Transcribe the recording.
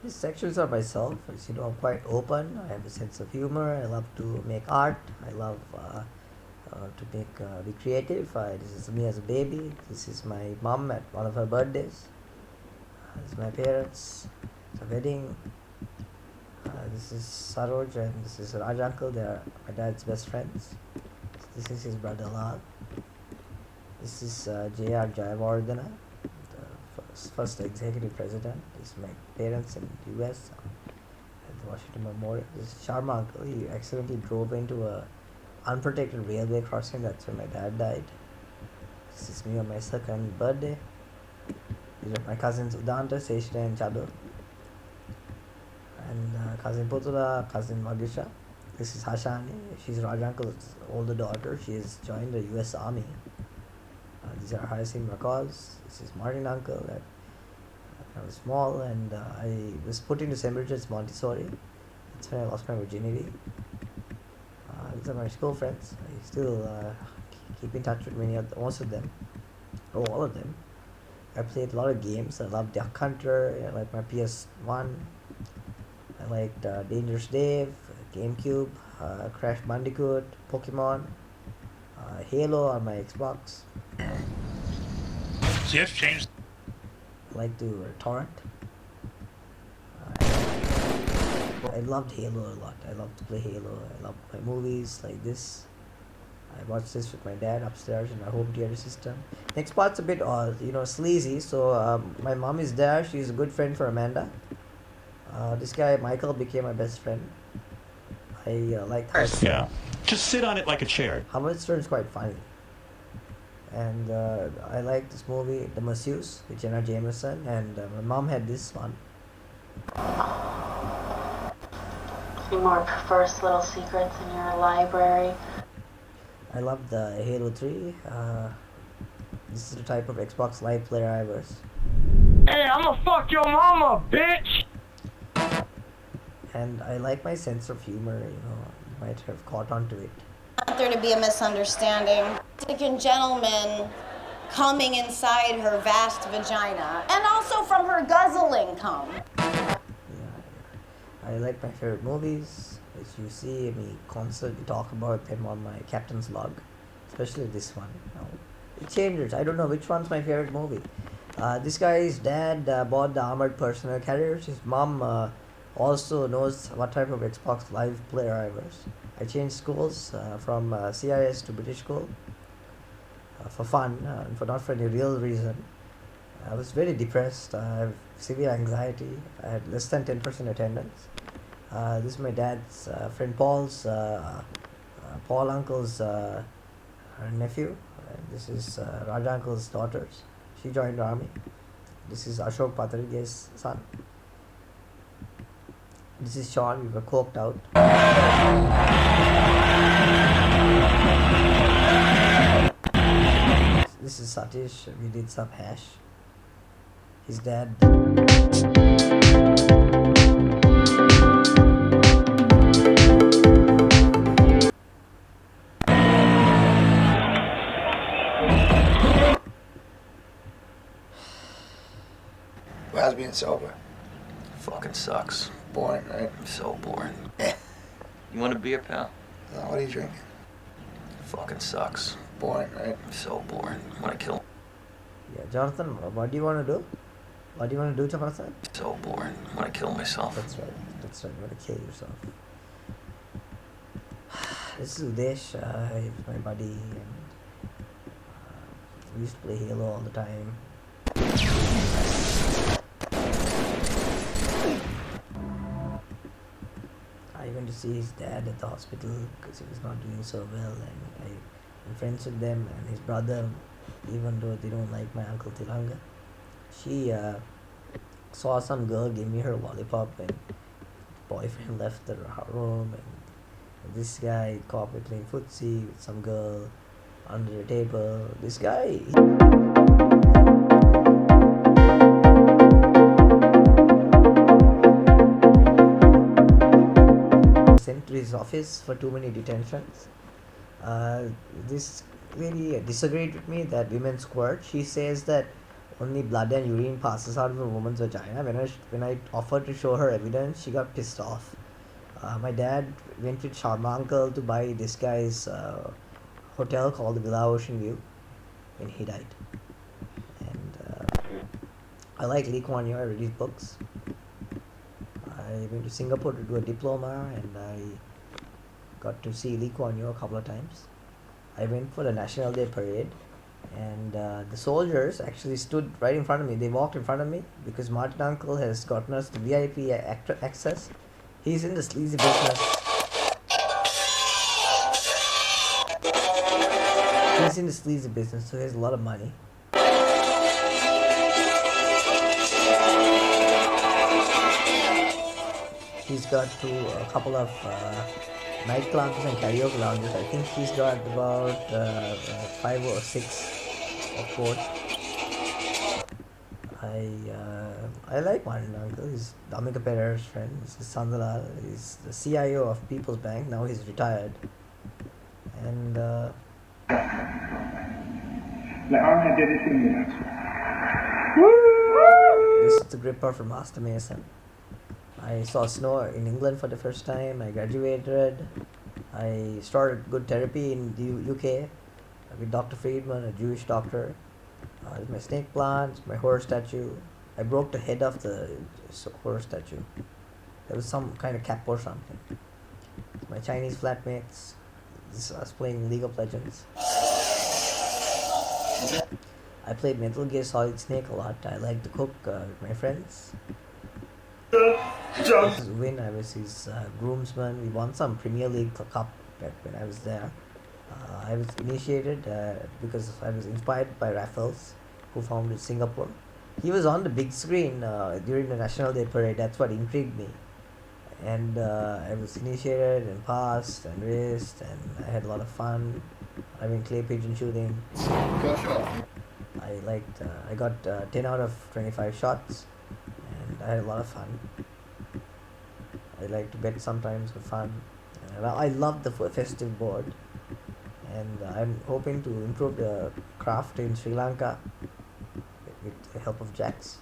These sections are myself. As you know, I'm quite open. I have a sense of humor. I love to make art. I love be creative. This is me as a baby. This is my mom at one of her birthdays. This is my parents. It's a wedding. This is Saroj and this is Raj uncle. They are my dad's best friends. This is his brother Lal. This is J.R. Jayawardena, the first executive president. This is my parents in the US at the Washington Memorial. This is Sharma uncle. He accidentally drove into a unprotected railway crossing. That's when my dad died. This is me on my second birthday. These are my cousins Udanta, Seshna and Chadu. And cousin Putula, cousin Magisha. This is Hashani. She's Raj uncle's older daughter. She has joined the US Army. These are Hyacinth McCaws. This is Martin uncle. I was small and I was put into St. Bridget's Montessori. That's when I lost my virginity. These are my school friends. I still keep in touch with most of them. Oh, all of them. I played a lot of games. I love Duck Hunter. I like my PS1. I liked Dangerous Dave, GameCube, Crash Bandicoot, Pokemon, Halo on my Xbox. So you have changed. I like to torrent. I loved Halo a lot. I love to play Halo. I love my movies like this. I watched this with my dad upstairs in our home theater system. Next part's a bit sleazy. So my mom is there. She's a good friend for Amanda. This guy Michael became my best friend. I like Yeah. Just sit on it like a chair. Howard Stern's quite funny. And I like this movie, The Masseuse, with Jenna Jameson. And my mom had this one. Any more first little secrets in your library? I love the Halo 3. This is the type of Xbox Live player I was. Hey, I'ma fuck your mama, bitch! And I like my sense of humor, you might have caught on to it. I want there to be a misunderstanding. African gentleman coming inside her vast vagina, and also from her guzzling cum. Yeah. I like my favorite movies. As you see me constantly talk about them on my captain's log, especially this one. It changes. I don't know which one's my favorite movie. This guy's dad bought the armored personnel carriers. His mom also knows what type of Xbox Live player I was. I changed schools from CIS to British school for fun, not for any real reason. I was very depressed. I have severe anxiety. I had less than 10% attendance. This is my dad's friend Paul's, Paul uncle's her nephew. This is Raj uncle's daughters. She joined the army. This is Ashok Patharige's son. This is Sean. We were coked out. This is Satish. We did some hash. His dad. How's being sober? Fucking sucks. Boring, right? So boring. You want a beer, pal? What are you drinking? Fucking sucks. Boring, right? So boring. Want to kill? Yeah, Jonathan, what do you want to do? What do you want to do, Jonathan? So boring. Want to kill myself. That's right. You want to kill yourself. This is Udesh. He's my buddy. And, we used to play Halo all the time. I went to see his dad at the hospital because he was not doing so well, and I'm friends with them and his brother, even though they don't like my uncle Tilanga. She saw some girl give me her lollipop and boyfriend left the room, and this guy caught me playing footsie with some girl under the table. This guy sent to his office for too many detentions. This lady disagreed with me that women squirt. She says that only blood and urine passes out of a woman's vagina. When I offered to show her evidence, she got pissed off. My dad went with Sharma uncle to buy this guy's hotel called the Villa Ocean View when he died. And I like Lee Kuan Yew. I read his books. I went to Singapore to do a diploma, and I got to see Lee Kuan Yew a couple of times. I went for the National Day parade, and the soldiers actually stood right in front of me. They walked in front of me because Martin Uncle has gotten us the VIP access. He's in the sleazy business. He's in the sleazy business, so he has a lot of money. He's got a couple of nightclubs and karaoke lounges. I think he's got about 5 or 6 of both. I like Martin Uncle. He's Damika Perer's friend. He's his son-in-law. He's the CIO of People's Bank. Now he's retired. And this is the gripper from Master Mason. I saw snow in England for the first time. I graduated. I started good therapy in the UK with Dr. Friedman, a Jewish doctor. My snake plant, my horror statue. I broke the head of the horror statue. There was some kind of cap or something. My Chinese flatmates. This I was playing League of Legends. I played Metal Gear Solid Snake a lot. I like to cook with my friends. This is Win. I was his groomsman. We won some Premier League cup back when I was there. I was initiated because I was inspired by Raffles, who founded Singapore. He was on the big screen during the National Day parade. That's what intrigued me. And I was initiated and passed and raced, and I had a lot of fun. I went clay pigeon shooting. I got 10 out of 25 shots, and I had a lot of fun. I like to bet sometimes for fun. I love the festive board, and I'm hoping to improve the craft in Sri Lanka with the help of Jax.